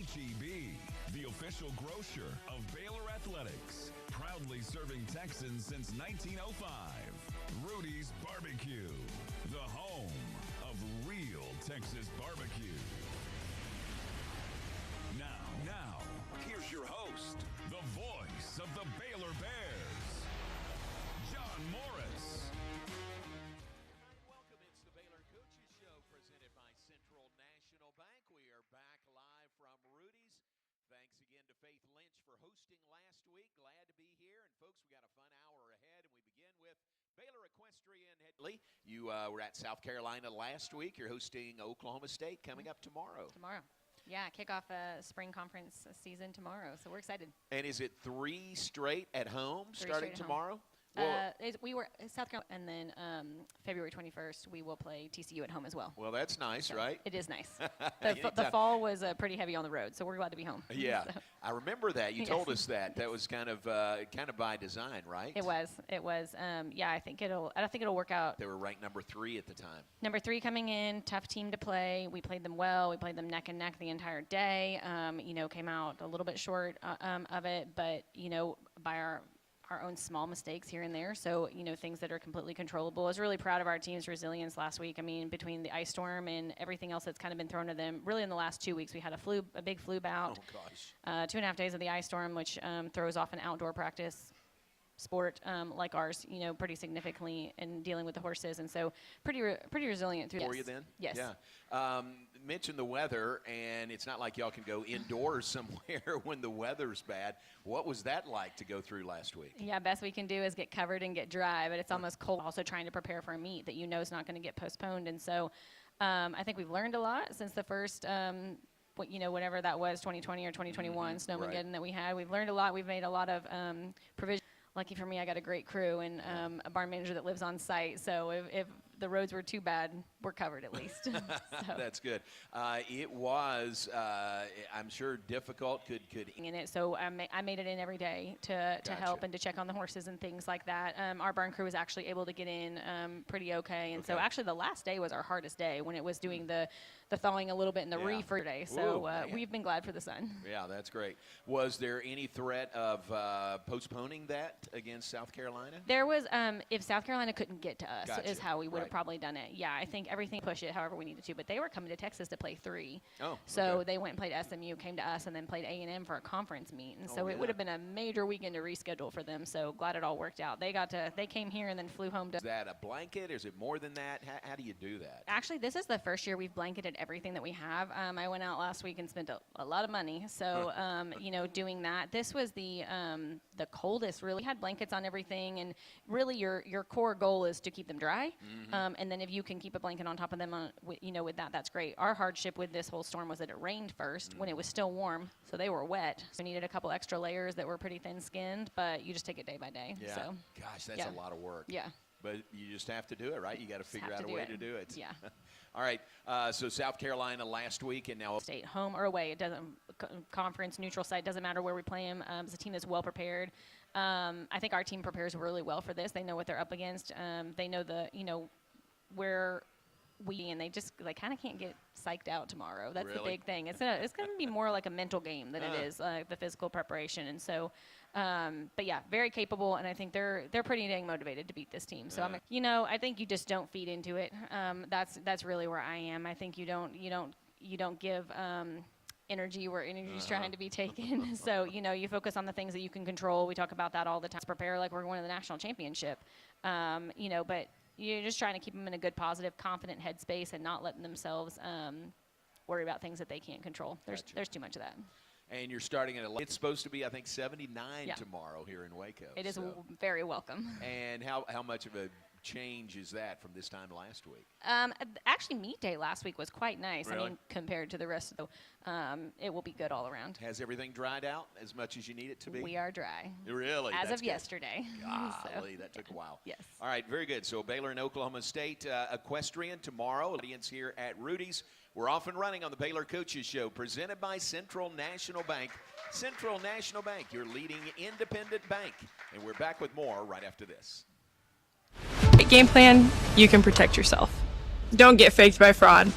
H-E-B, the official grocer of Baylor Athletics. Proudly serving Texans since 1905. Rudy's Barbecue, the home of real Texas barbecue. Now, here's your host, the voice of the Baylor Bears, John Morris. Welcome. It's the Baylor Coaches Show presented by Central National Bank. We are back live from Rudy's. Thanks again to Faith Lynch for hosting last week. Glad to be here. And, folks, we got a fun hour ahead, and we begin with Baylor Equestrian head. You were at South Carolina last week. You're hosting Oklahoma State coming up tomorrow. Yeah, kick off a spring conference season tomorrow, so we're excited. And is it 3 straight at home starting tomorrow? We were South Carolina, and then February 21st we will play TCU at home as well. Well, that's nice, so right? It is nice. The fall was pretty heavy on the road, so we're glad to be home. Yeah, so. I remember that. You told us that. That was kind of by design, right? It was. Yeah, I think it'll work out. They were ranked number 3 at the time. Number 3 coming in, tough team to play. We played them well. We played them neck and neck the entire day. Came out a little bit short of it, but by our own small mistakes here and there. So, things that are completely controllable. I was really proud of our team's resilience last week. I mean, between the ice storm and everything else that's kind of been thrown to them, really in the last 2 weeks, we had a big flu bout. Oh, gosh. 2.5 days of the ice storm, which throws off an outdoor practice sport like ours, pretty significantly in dealing with the horses. And so pretty resilient through For you then? Yes. Yeah. Mention the weather, and it's not like y'all can go indoors somewhere when the weather's bad. What was that like to go through last week? Yeah, best we can do is get covered and get dry, but it's almost cold. Also trying to prepare for a meet that is not going to get postponed. And so I think we've learned a lot since the first whatever that was, 2020 or 2021 Snowmageddon that we had. We've learned a lot. We've made a lot of provisions. Lucky for me, I got a great crew and a barn manager that lives on site. So if the roads were too bad, we're covered at least. So. That's good. It was, I'm sure, difficult. Could in it. So I made it in every day to help and to check on the horses and things like that. Our barn crew was actually able to get in pretty okay. And so actually the last day was our hardest day when it was doing the thawing a little bit in the reef for today. So we've been glad for the sun. Yeah, that's great. Was there any threat of postponing that against South Carolina? There was, if South Carolina couldn't get to us, Gotcha. is how we would have probably done it. Yeah, I think everything push it however we needed to. But they were coming to Texas to play 3. Oh, so they went and played SMU, came to us, and then played A&M for a conference meet. And so it would have been a major weekend to reschedule for them. So glad it all worked out. They came here and then flew home to. Is that a blanket? Is it more than that? How do you do that? Actually, this is the first year we've blanketed everything that we have. I went out last week and spent a lot of money. So, doing that. This was the coldest, really. We had blankets on everything, and really your core goal is to keep them dry. And then if you can keep a blanket on top of them, with that, that's great. Our hardship with this whole storm was that it rained first when it was still warm, so they were wet. So we needed a couple extra layers that were pretty thin-skinned, but you just take it day by day. Yeah. So, gosh, that's a lot of work. Yeah. But you just have to do it, right? You got to figure out a way to do it. Yeah. All right. So South Carolina last week, and now state, home or away, it doesn't conference, neutral site, doesn't matter where we play them. It's a team that's well prepared. I think our team prepares really well for this. They know what they're up against. They know where and they kind of can't get psyched out tomorrow. That's the big thing. It's gonna be more like a mental game than it is the physical preparation. And so, but yeah, very capable, and I think they're pretty dang motivated to beat this team. So I think you just don't feed into it. That's really where I am. I think you don't give energy where energy's trying to be taken. So you focus on the things that you can control. We talk about that all the time. Prepare like we're going to the national championship. But you're just trying to keep them in a good, positive, confident headspace and not letting themselves worry about things that they can't control. There's too much of that. And you're starting at it's supposed to be, I think, 79 tomorrow here in Waco. It is very welcome. And how much of a change is that from this time last week? Actually, meet day last week was quite nice. Really? I mean, compared to the rest of it will be good all around. Has everything dried out as much as you need it to be? We are dry. Really? As That's of yesterday. Golly, that took a while. Yes. All right, very good. So Baylor and Oklahoma State Equestrian tomorrow. Audience here at Rudy's. We're off and running on the Baylor Coaches Show, presented by Central National Bank. Central National Bank, your leading independent bank. And we're back with more right after this. Game plan, you can protect yourself. Don't get faked by fraud.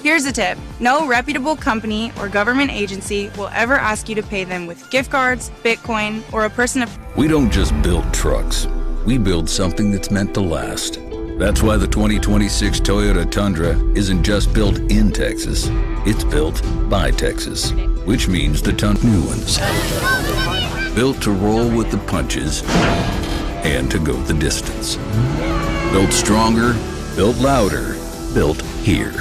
Here's a tip. No reputable company or government agency will ever ask you to pay them with gift cards, Bitcoin, or a person of... We don't just build trucks. We build something that's meant to last. That's why the 2026 Toyota Tundra isn't just built in Texas. It's built by Texas, which means the new ones. Built to roll with the punches and to go the distance. Built stronger, built louder, built here.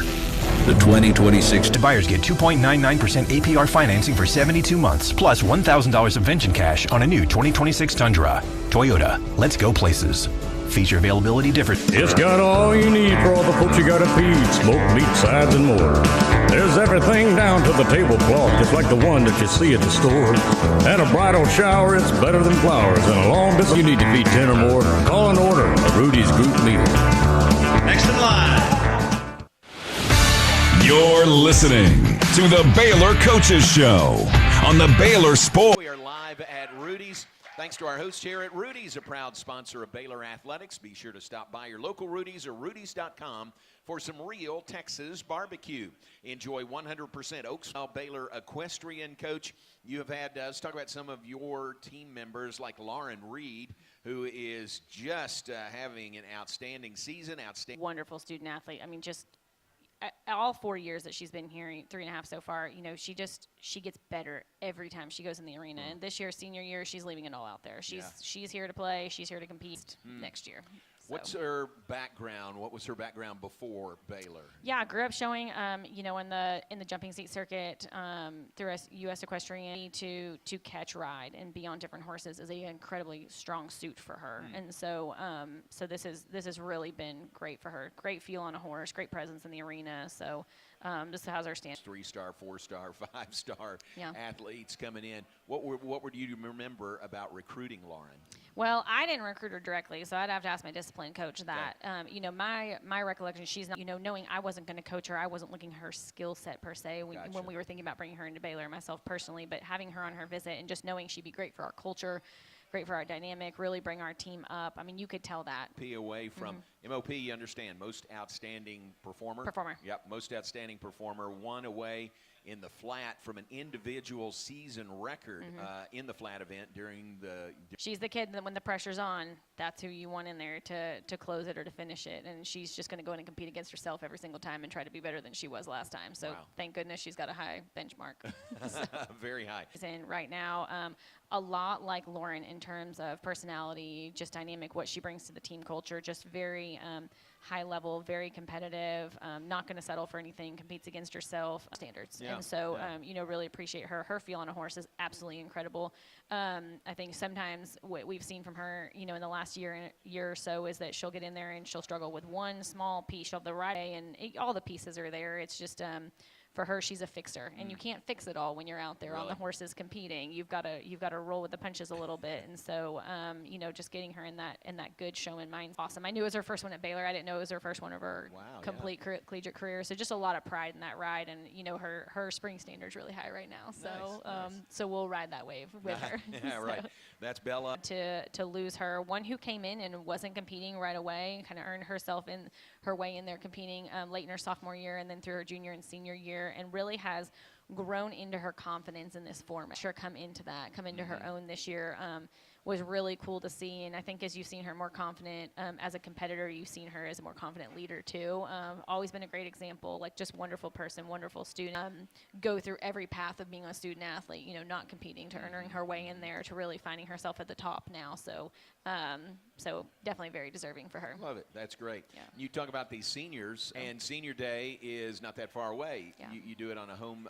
The 2026 buyers get 2.99% APR financing for 72 months, plus $1,000 subvention cash on a new 2026 Tundra. Toyota, let's go places. Feature availability different. It's got all you need for all the folks you gotta feed. Smoked meat, sides, and more. There's everything down to the tablecloth, just like the one that you see at the store. And a bridal shower, it's better than flowers. And a long distance, you need to feed 10 or more. Call an order, a Rudy's Group meal. Next in line. You're listening to the Baylor Coaches Show on the Baylor Sport. We are live at Rudy's. Thanks to our host here at Rudy's, a proud sponsor of Baylor Athletics. Be sure to stop by your local Rudy's or Rudy's.com for some real Texas barbecue. Enjoy 100% Oaksville Baylor equestrian coach. You have had, let's talk about some of your team members like Lauren Reed, who is just having an outstanding season. Wonderful student athlete. I mean, just all 4 years that she's been here, 3.5 so far, you know, she gets better every time she goes in the arena. And this year, senior year, she's leaving it all out there. She's here to play. She's here to compete next year. So. What's her background? What was her background before Baylor? Yeah, I grew up showing, you know, in the jumping seat circuit through U.S. Equestrian to catch, ride, and be on different horses is an incredibly strong suit for her. And so, so this has really been great for her. Great feel on a horse, great presence in the arena. So this has her stand. 3-star, 4-star, 5-star athletes coming in. What would you remember about recruiting Lauren? Well, I didn't recruit her directly, so I'd have to ask my discipline coach that. You know, my recollection, she's not, you know, knowing I wasn't going to coach her, I wasn't looking at her skill set per se when we were thinking about bringing her into Baylor, myself personally, but having her on her visit and just knowing she'd be great for our culture, great for our dynamic, really bring our team up. I mean, you could tell that. Away from MOP, you understand, most outstanding performer. Yep, most outstanding performer, one away in the flat from an individual season record in the flat event during the... She's the kid that when the pressure's on, that's who you want in there to close it or to finish it. And she's just going to go in and compete against herself every single time and try to be better than she was last time. So thank goodness she's got a high benchmark. Very high. And right now, a lot like Lauren in terms of personality, just dynamic, what she brings to the team culture, just very high level, very competitive, not going to settle for anything, competes against herself, standards. And so, you know, really appreciate her. Her feel on a horse is absolutely incredible. I think sometimes what we've seen from her, you know, in the last year or so is that she'll get in there and she'll struggle with one small piece. She'll have the right, and all the pieces are there. It's just, for her, she's a fixer, and you can't fix it all when you're out there on the horses competing. You've got to roll with the punches a little bit, and so you know, just getting her in that good showman mind, awesome. I knew it was her first one at Baylor. I didn't know it was her first one of her complete collegiate career. So just a lot of pride in that ride, and you know, her spring standard's really high right now. So nice. So we'll ride that wave with her. Yeah, right. That's Bella. To lose her, one who came in and wasn't competing right away, kind of earned herself in her way in there competing late in her sophomore year and then through her junior and senior year, and really has grown into her confidence in this format. Sure, come into her own this year. Was really cool to see, and I think as you've seen her more confident as a competitor, you've seen her as a more confident leader too. Always been a great example, like just wonderful person, wonderful student. Go through every path of being a student athlete, you know, not competing to earning her way in there to really finding herself at the top now. So, so definitely very deserving for her. Love it. That's great. Yeah. You talk about these seniors, and senior day is not that far away. Yeah. You do it on a home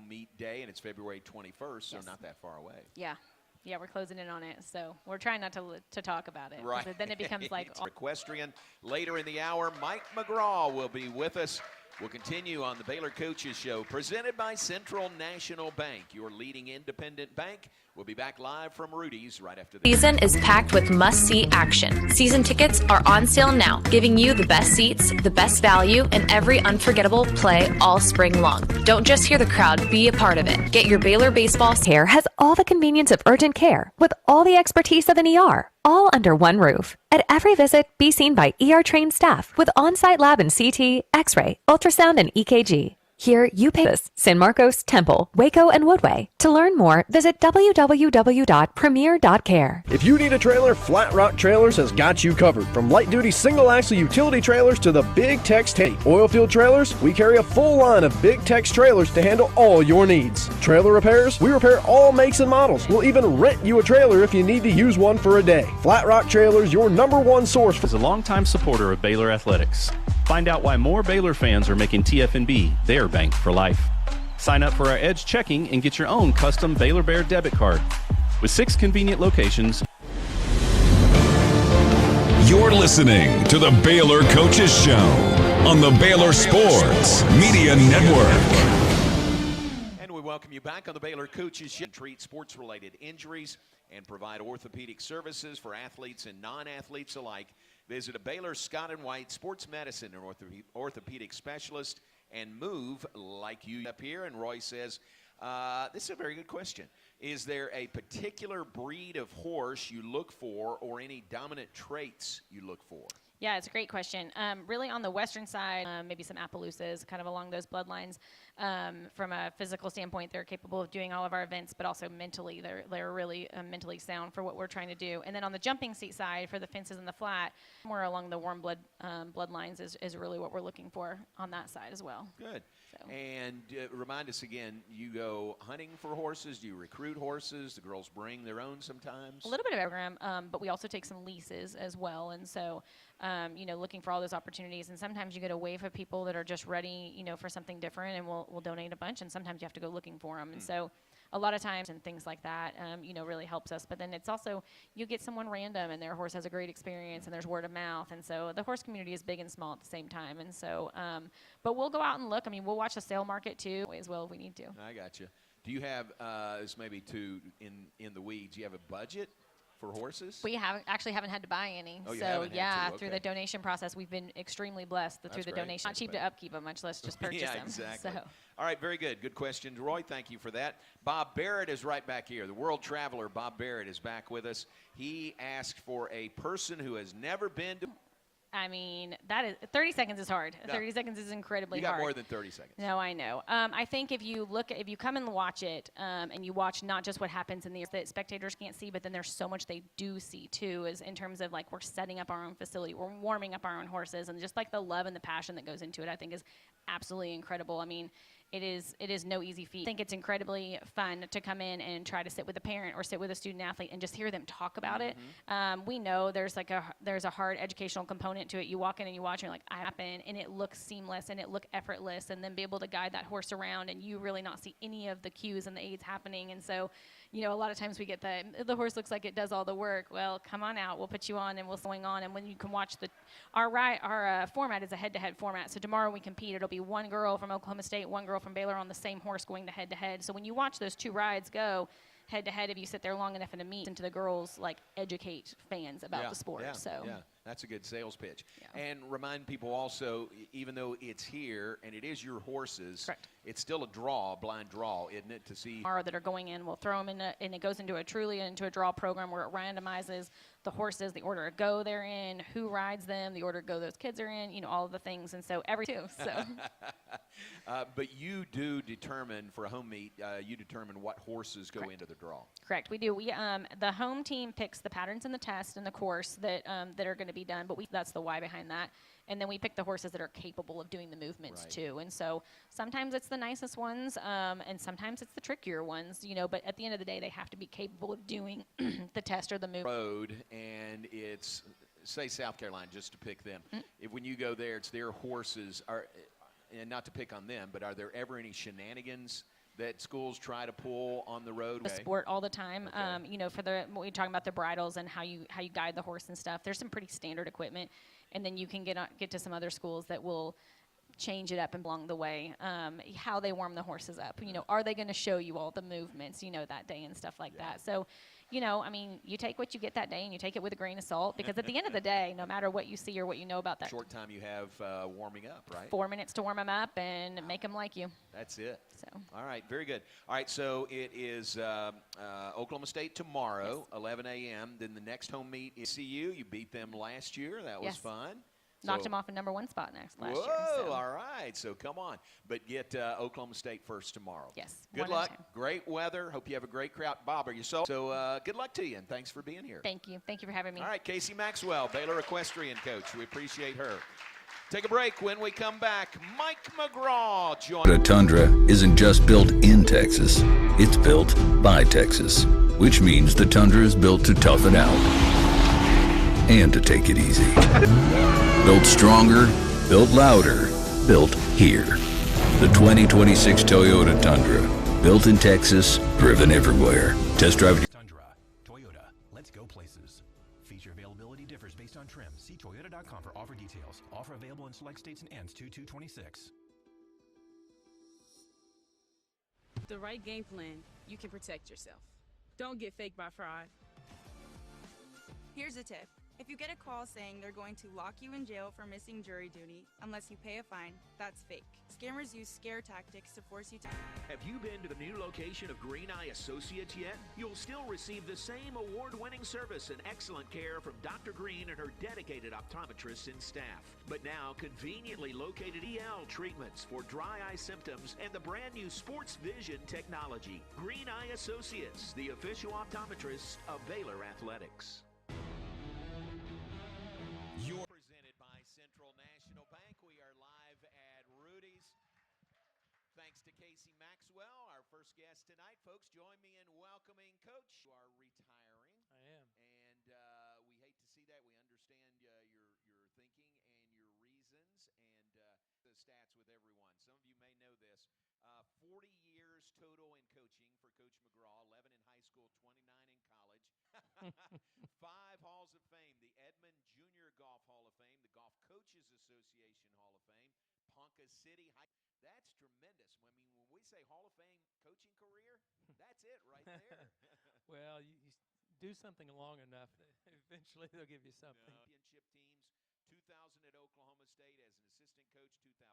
meet day, and it's February 21st, so not that far away. Yeah. Yeah, we're closing in on it, so we're trying not to talk about it. Right. Then it becomes like equestrian. Later in the hour, Mike McGraw will be with us. We'll continue on the Baylor Coaches Show, presented by Central National Bank, your leading independent bank. We'll be back live from Rudy's right after this. Season is packed with must-see action. Season tickets are on sale now, giving you the best seats, the best value, and every unforgettable play all spring long. Don't just hear the crowd, be a part of it. Get your Baylor baseball. Care has all the convenience of urgent care with all the expertise of an ER. all under one roof. At every visit, be seen by ER-trained staff with on-site lab and CT, X-ray, ultrasound, and EKG. Here, you pay this. San Marcos, Temple, Waco, and Woodway. To learn more, visit www.premier.care. If you need a trailer, Flat Rock Trailers has got you covered. From light-duty single-axle utility trailers to the Big Tex tank. Oilfield trailers, we carry a full line of Big Tex trailers to handle all your needs. Trailer repairs, we repair all makes and models. We'll even rent you a trailer if you need to use one for a day. Flat Rock Trailers, your #1 source for... As a longtime supporter of Baylor Athletics, find out why more Baylor fans are making TFNB their bank for life. Sign up for our Edge checking and get your own custom Baylor Bear debit card. With 6 convenient locations. You're listening to the Baylor Coaches Show on the Baylor Sports Media Network. And we welcome you back on the Baylor Coaches Show. Treat sports-related injuries and provide orthopedic services for athletes and non-athletes alike. Visit a Baylor Scott & White sports medicine and orthopedic specialist and move like you up here. And Roy says, this is a very good question. Is there a particular breed of horse you look for or any dominant traits you look for? Yeah, it's a great question. Really on the western side, maybe some Appaloosas, kind of along those bloodlines. From a physical standpoint, they're capable of doing all of our events, but also mentally, they're really mentally sound for what we're trying to do. And then on the jumping seat side, for the fences and the flat, more along the warm bloodlines is really what we're looking for on that side as well. Good. So. And remind us again, you go hunting for horses? Do you recruit horses? The girls bring their own sometimes? A little bit of program, but we also take some leases as well. And so, looking for all those opportunities. And sometimes you get a wave of people that are just ready, for something different, and we'll donate a bunch. And sometimes you have to go looking for them. And so a lot of times and things like that, really helps us. But then it's also, you get someone random and their horse has a great experience and there's word of mouth. And so the horse community is big and small at the same time. And so, but we'll go out and look. I mean, we'll watch the sale market too as well if we need to. I got you. Do you have, this maybe too in the weeds, do you have a budget for horses? We haven't had to buy any. Oh, you so haven't had to. Okay. Through the donation process, we've been extremely blessed through the donation. Not cheap to upkeep them, much less just purchase them. Exactly. So. All right, very good. Good question, Roy. Thank you for that. Bob Barrett is right back here. The world traveler Bob Barrett is back with us. He asked for a person who has never been to. I mean, that is 30 seconds is hard. No. 30 seconds is incredibly hard. You got more than 30 seconds. No, I know. I think if you come and watch it, and you watch not just what happens in the that spectators can't see, but then there's so much they do see too, is in terms of like we're setting up our own facility, we're warming up our own horses, and just like the love and the passion that goes into it, I think is absolutely incredible. I mean, it is no easy feat. I think it's incredibly fun to come in and try to sit with a parent or sit with a student athlete and just hear them talk about it. We know there's a hard educational component to it. You walk in and you watch and you're like, I happen, and it looks seamless and it looks effortless, and then be able to guide that horse around and you really not see any of the cues and the aids happening. And so, a lot of times we get the horse looks like it does all the work. Well, come on out, we'll put you on and we'll swing on. And when you can watch our format is a head-to-head format. So tomorrow we compete, it'll be one girl from Oklahoma State, one girl from Baylor on the same horse going to head-to-head. So when you watch those two rides go head-to-head, if you sit there long enough in a meet, into the girls educate fans about the sport. Yeah, that's a good sales pitch. Yeah. And remind people also, even though it's here and it is your horses, correct, it's still a blind draw, isn't it, to see that are going in. We'll throw them in, and it goes into a draw program where it randomizes the horses, the order of go they're in, who rides them, the order of go those kids are in, all of the things. And so but you do determine for a home meet, you determine what horses go into the draw. Correct. We do. The home team picks the patterns in the test and the course that are going to be done, but that's the why behind that. And then we pick the horses that are capable of doing the movements too. And so sometimes it's the nicest ones, and sometimes it's the trickier ones, but at the end of the day, they have to be capable of doing the test or the move. Road, and it's, say, South Carolina, just to pick them. When you go there, it's their horses, and not to pick on them, but are there ever any shenanigans that schools try to pull on the road? The sport all the time. Okay. For what we're talking about, the bridles and how you guide the horse and stuff, there's some pretty standard equipment. And then you can get to some other schools that will change it up along the way, how they warm the horses up. Are they going to show you all the movements, that day and stuff like that. So, I mean, you take what you get that day and you take it with a grain of salt, because at the end of the day, no matter what you see or what you know about that. Short time you have warming up, right? 4 minutes to warm them up and make them like you. That's it. So. All right, very good. All right, so it is Oklahoma State tomorrow, 11 a.m. Then the next home meet is CU. You beat them last year. That was fun. Knocked them off a #1 spot last year. Whoa, all right. So come on. But get Oklahoma State first tomorrow. Yes. Good luck. Great weather. Hope you have a great crowd. Bob, are you so good luck to you, and thanks for being here. Thank you. Thank you for having me. All right, Casie Maxwell, Baylor equestrian coach. We appreciate her. Take a break. When we come back, Mike McGraw joins. The Tundra isn't just built in Texas. It's built by Texas, which means the Tundra is built to tough it out and to take it easy. Built stronger, built louder, built here. The 2026 Toyota Tundra. Built in Texas, driven everywhere. Test drive. Tundra. Toyota. Let's go places. Feature availability differs based on trim. See Toyota.com for offer details. Offer available in select states and ends 2/2/26. The right game plan, you can protect yourself. Don't get faked by fraud. Here's a tip. If you get a call saying they're going to lock you in jail for missing jury duty unless you pay a fine, that's fake. Scammers use scare tactics to force you to... Have you been to the new location of Green Eye Associates yet? You'll still receive the same award-winning service and excellent care from Dr. Green and her dedicated optometrists and staff. But now, conveniently located EL treatments for dry eye symptoms and the brand new sports vision technology. Green Eye Associates, the official optometrists of Baylor Athletics. You're presented by Central National Bank. We are live at Rudy's. Thanks to Casie Maxwell, our first guest tonight. Folks, join me in welcoming Coach. You are retiring. I am. And we hate to see that. We understand your thinking and your reasons and the stats with everyone. Some of you may know this. 40 years total in coaching for Coach McGraw, 11 in high school, 29 in college. 5 Halls of Fame, the Edmond Junior Golf Hall of Fame, the Golf Coaches Association Hall of Fame, Ponca City High. That's tremendous. I mean, when we say Hall of Fame coaching career, that's it right there. Well, you do something long enough, eventually they'll give you something. Championship teams, 2000 at Oklahoma State as an assistant coach, 2006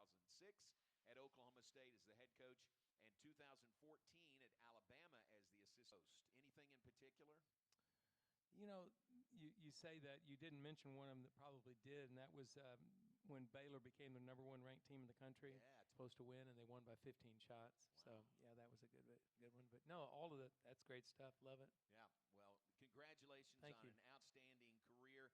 at Oklahoma State as the head coach, and 2014 at Alabama as the assistant host. Anything in particular? You know, you say that. You didn't mention one of them that probably did, and that was when Baylor became the #1 ranked team in the country. Yeah, supposed to win, and they won by 15 shots. Wow. So, yeah, that was a good one. But, no, all of that's great stuff. Love it. Yeah, well, congratulations on an outstanding career.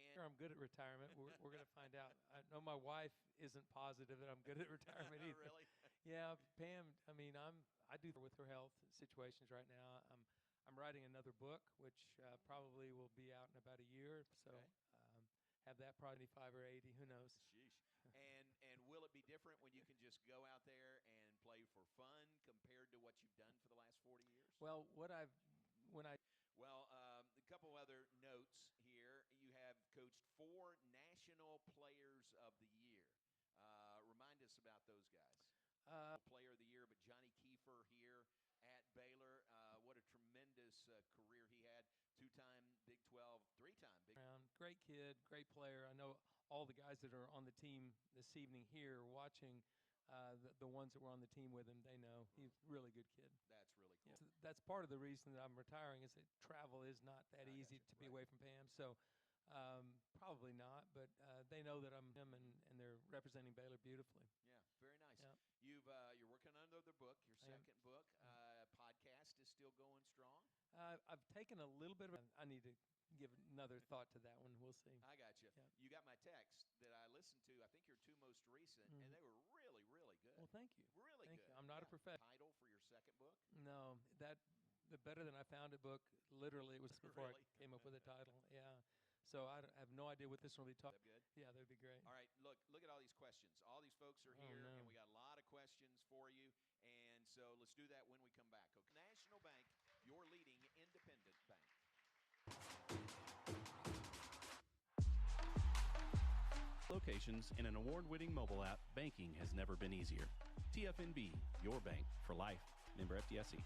And I'm good at retirement. We're going to find out. I know my wife isn't positive that I'm good at retirement either. Really? Yeah, Pam, I mean, I do with her health situations right now. I'm writing another book, which probably will be out in about a year. So have that probably 5 or 80. Who knows? Sheesh. And will it be different when you can just go out there and play for fun compared to what you've done for the last 40 years? Well, a couple other notes here. You have coached 4 National Players of the Year. Remind us about those guys. Player of the Year, but Johnny Kiefer here at Baylor. What a tremendous career he had. 2-time Big 12, 3-time Big 12. Great kid, great player. I know all the guys that are on the team this evening here watching, the ones that were on the team with him, they know he's a really good kid. That's really cool. Yeah. That's part of the reason that I'm retiring is that travel is not that easy to be away from Pam. So probably not, but they know that I'm him, and they're representing Baylor beautifully. Yeah, very nice. Yeah. You're working on another book, your second book. Podcast is still going strong. I've taken a little bit of I need to give another thought to that one. We'll see. I got you. Yeah. You got my text that I listened to. I think your 2 most recent, and they were really, really good. Well, thank you. Really thank good. You. I'm not a professional. Title for your second book? No, the Better Than I Found It book, literally, it was before Really? I came up with a title. Yeah. So I have no idea what this one will be talking. Good. Yeah, that'd be great. All right, look at all these questions. All these folks are here, and we got a lot of questions for you. And so let's do that when we come back. Okay. National Bank, your leading independent bank. Locations and an award-winning mobile app, banking has never been easier. TFNB, your bank for life. Member FDIC.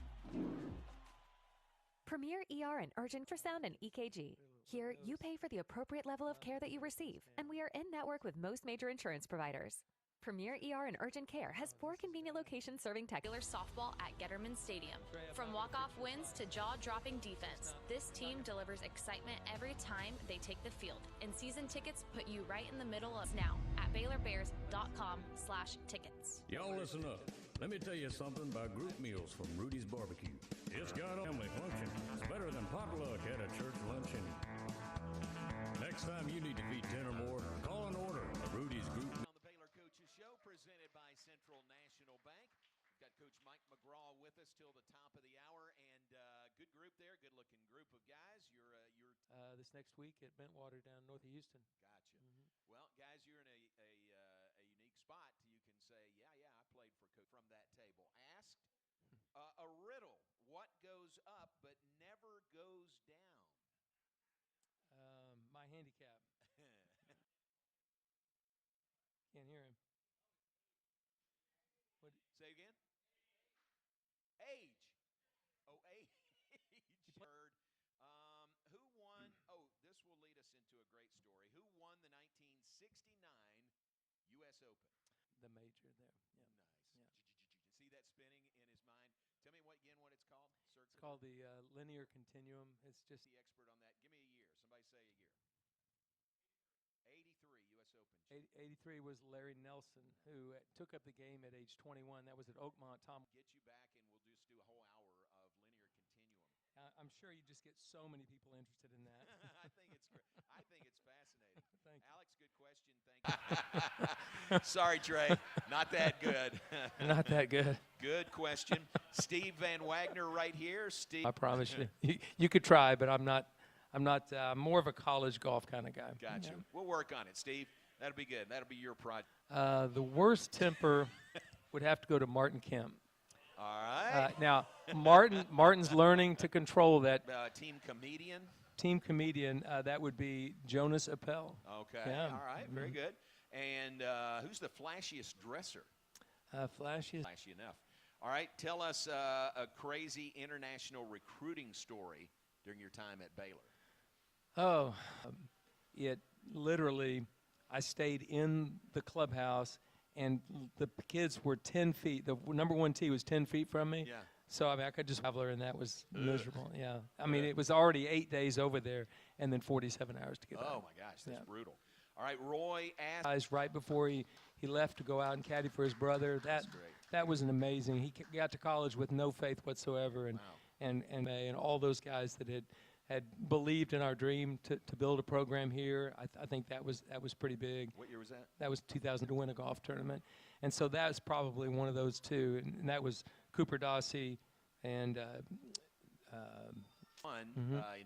Premier ER and urgent ultrasound and EKG. Here, you pay for the appropriate level of care that you receive, and we are in network with most major insurance providers. Premier ER and Urgent Care has 4 convenient locations serving Baylor softball at Getterman Stadium. From walk-off wins to jaw-dropping defense, this team delivers excitement every time they take the field. And season tickets put you right in the middle of now at BaylorBears.com/tickets. Y'all listen up. Let me tell you something about group meals from Rudy's Barbecue. It's got a family function. It's better than potluck at a church luncheon. Next time you need to feed 10 or more, call an order at Rudy's Group. Show presented by Central National Bank. We've got Coach Mike McGraw with us till the top of the hour, and good group there, good-looking group of guys. You're this next week at Bentwater down north of Houston. Gotcha. Well, guys, you're in a unique spot. You can say, yeah, I played for Coach from that table. Asked a riddle: what goes up but never goes down? My handicap. Can't hear him. What? Say again? Age. Oh, age. Heard. Who won? Oh, this will lead us into a great story. Who won the 1969 U.S. Open? The major there. Yeah. Nice. Yeah. See that spinning in his mind? Tell me what it's called. It's called the linear continuum. It's just the expert on that. Give me a year. Somebody say a year. 83 U.S. Open. 83 was Larry Nelson, who took up the game at age 21. That was at Oakmont. Tom, get you back, and we'll just do a whole hour of linear continuum. I'm sure you just get so many people interested in that. I think it's great. I think it's fascinating. Thank you. Alex, good question. Thank you. Sorry, Trey. Not that good. Not that good. Good question. Steve Van Wagner right here. Steve. I promise you. You could try, but I'm not. I'm more of a college golf kind of guy. Gotcha. Yeah. We'll work on it, Steve. That'll be good. That'll be your project. The worst temper would have to go to Martin Kemp. All right. Now, Martin's learning to control that. Team comedian. Team comedian. That would be Jonas Appel. Okay. Yeah. All right. Very good. And who's the flashiest dresser? Flashiest. Flashy enough. All right. Tell us a crazy international recruiting story during your time at Baylor. Oh, it literally, I stayed in the clubhouse, and the kids were 10 feet. The number 1 tee was 10 feet from me. Yeah. So, I could just travel, and that was miserable. Yeah. I mean, it was already 8 days over there, and then 47 hours to get back. Oh, my gosh. That's brutal. All right, Roy asked. Right before he left to go out and caddy for his brother. That was an amazing. He got to college with no faith whatsoever, and all those guys that had believed in our dream to build a program here. I think that was pretty big. What year was that? That was 2000 to win a golf tournament. And so that's probably one of those two. And that was Cooper Dossie and in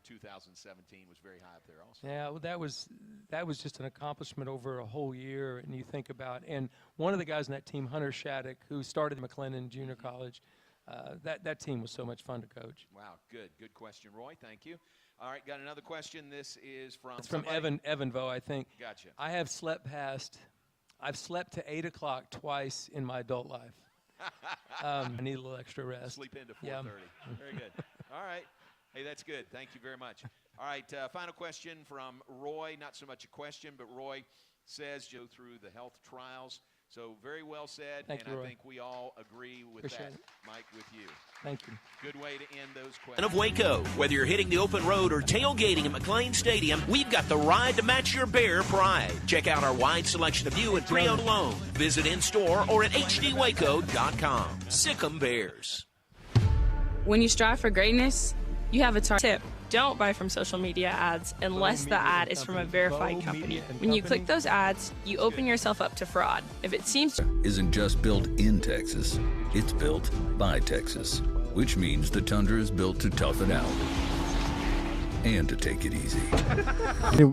2017 was very high up there also. Yeah, well, that was just an accomplishment over a whole year. And you think about, and one of the guys in that team, Hunter Shattuck, who started McLennan Junior College, that team was so much fun to coach. Wow, good question, Roy. Thank you. All right, got another question. This is from It's from Evanvo, I think. Gotcha. I've slept to 8 o'clock twice in my adult life. I need a little extra rest. Sleep into 4:30. Yeah. Very good. All right. Hey, that's good. Thank you very much. All right, final question from Roy. Not so much a question, but Roy says go through the health trials. So very well said, Thank you, Roy. I think we all agree with Appreciate that, it. Mike, with you. Thank you. Good way to end those questions. And of Waco, whether you're hitting the open road or tailgating at McLean Stadium, we've got the ride to match your Bear pride. Check out our wide selection of you and pre-owned loan. Visit in-store or at hdwaco.com. Sick'em Bears. When you strive for greatness, you have a tip. Don't buy from social media ads unless the ad is from a verified company. When you click those ads, you open yourself up to fraud. If it seems isn't just built in Texas, it's built by Texas, which means the Tundra is built to tough it out and to take it easy.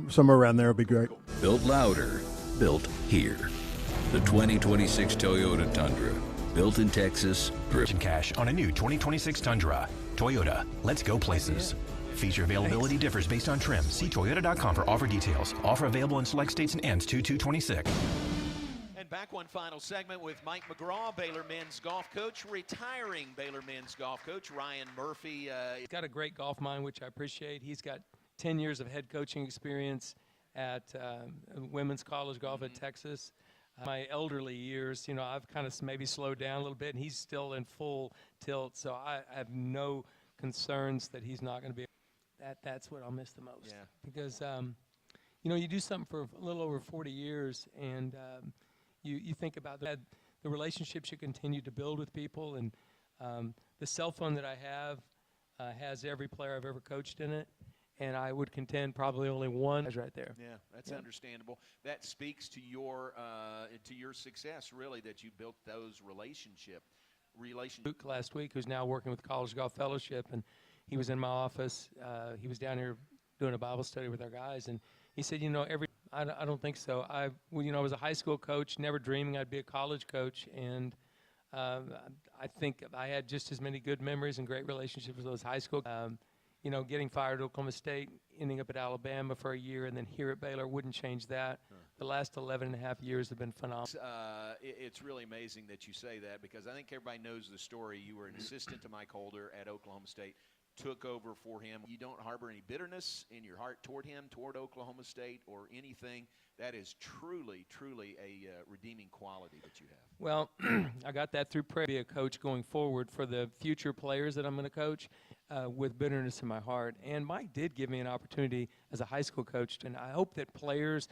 Somewhere around there would be great. Built louder, built here. The 2026 Toyota Tundra, built in Texas. Driven cash on a new 2026 Tundra. Toyota, let's go places. Feature availability differs based on trim. See Toyota.com for offer details. Offer available in select states and ends 2/2/26. And Back one final segment with Mike McGraw, Baylor men's golf coach, retiring Baylor men's golf coach, Ryan Murphy. He's got a great golf mind, which I appreciate. He's got 10 years of head coaching experience at women's college golf at Texas. My elderly years, you know, I've kind of maybe slowed down a little bit, and he's still in full tilt, so I have no concerns that he's not going to be. That's what I'll miss the most. Yeah. Because, you know, you do something for a little over 40 years, and you think about the relationships you continue to build with people, and the cell phone that I have has every player I've ever coached in it, and I would contend probably only one is right there. Yeah, that's understandable. That speaks to your success, really, that you built those relationships. Luke last week, who's now working with College Golf Fellowship, and he was in my office. He was down here doing a Bible study with our guys, and he said, you know, I don't think so. I was a high school coach, never dreaming I'd be a college coach, and I think I had just as many good memories and great relationships with those high school. You know, getting fired at Oklahoma State, ending up at Alabama for a year, and then here at Baylor wouldn't change that. The last 11 and a half years have been phenomenal. It's really amazing that you say that, because I think everybody knows the story. You were an assistant to Mike Holder at Oklahoma State, took over for him. You don't harbor any bitterness in your heart toward him, toward Oklahoma State, or anything. That is truly, truly a redeeming quality that you have. Well, I got that through prayer. Be a coach going forward for the future players that I'm going to coach with bitterness in my heart. And Mike did give me an opportunity as a high school coach, and I hope that players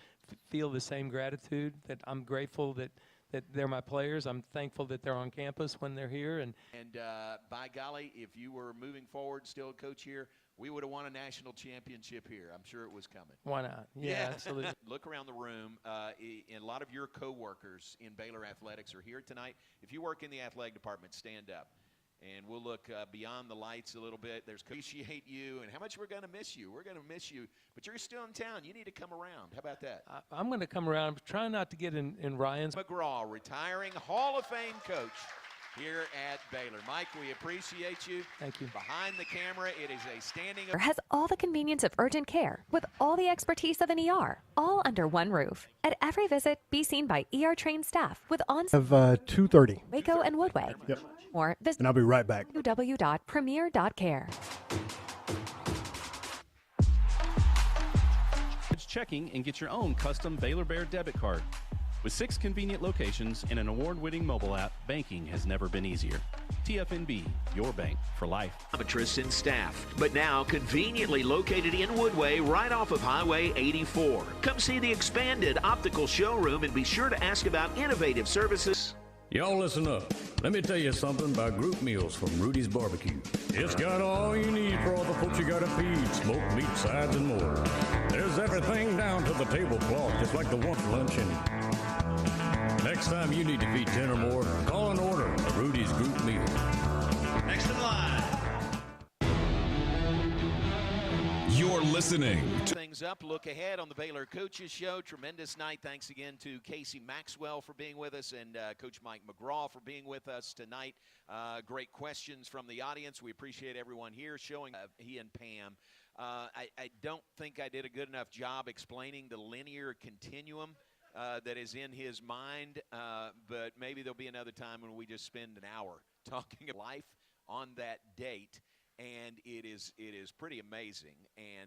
feel the same gratitude, that I'm grateful that they're my players. I'm thankful that they're on campus when they're here. And by golly, if you were moving forward, still a coach here, we would have won a national championship here. I'm sure it was coming. Why not? Yeah, absolutely. Look around the room, and a lot of your coworkers in Baylor Athletics are here tonight. If you work in the athletic department, stand up. And we'll look beyond the lights a little bit. Appreciate you and how much we're going to miss you. We're going to miss you. But you're still in town. You need to come around. How about that? I'm going to come around. I'm trying not to get in Ryan's. McGraw, retiring Hall of Fame coach here at Baylor. Mike, we appreciate you. Thank you. Behind the camera, it is a standing... Has all the convenience of urgent care with all the expertise of an ER, all under one roof. At every visit, be seen by ER-trained staff with on-site... Of 2:30. Waco and Woodway. Yep. Or visit And I'll be right back. www.premier.care. Checking and get your own custom Baylor Bear debit card. With 6 convenient locations and an award-winning mobile app, banking has never been easier. TFNB, your bank for life. Optometrists and staff, but now conveniently located in Woodway, right off of Highway 84. Come see the expanded optical showroom and be sure to ask about innovative services. Y'all listen up. Let me tell you something about group meals from Rudy's Barbecue. It's got all you need for all the folks you gotta feed, smoked meat, sides, and more. There's everything down to the tablecloth, just like the one luncheon. Next time you need to feed 10 or more, call and order a Rudy's group meal. Next in line. You're listening to things up. Look ahead on the Baylor Coaches Show. Tremendous night. Thanks again to Casie Maxwell for being with us and Coach Mike McGraw for being with us tonight. Great questions from the audience. We appreciate everyone here showing he and Pam. I don't think I did a good enough job explaining the linear continuum that is in his mind, but maybe there'll be another time when we just spend an hour talking life on that date. And it is pretty amazing. And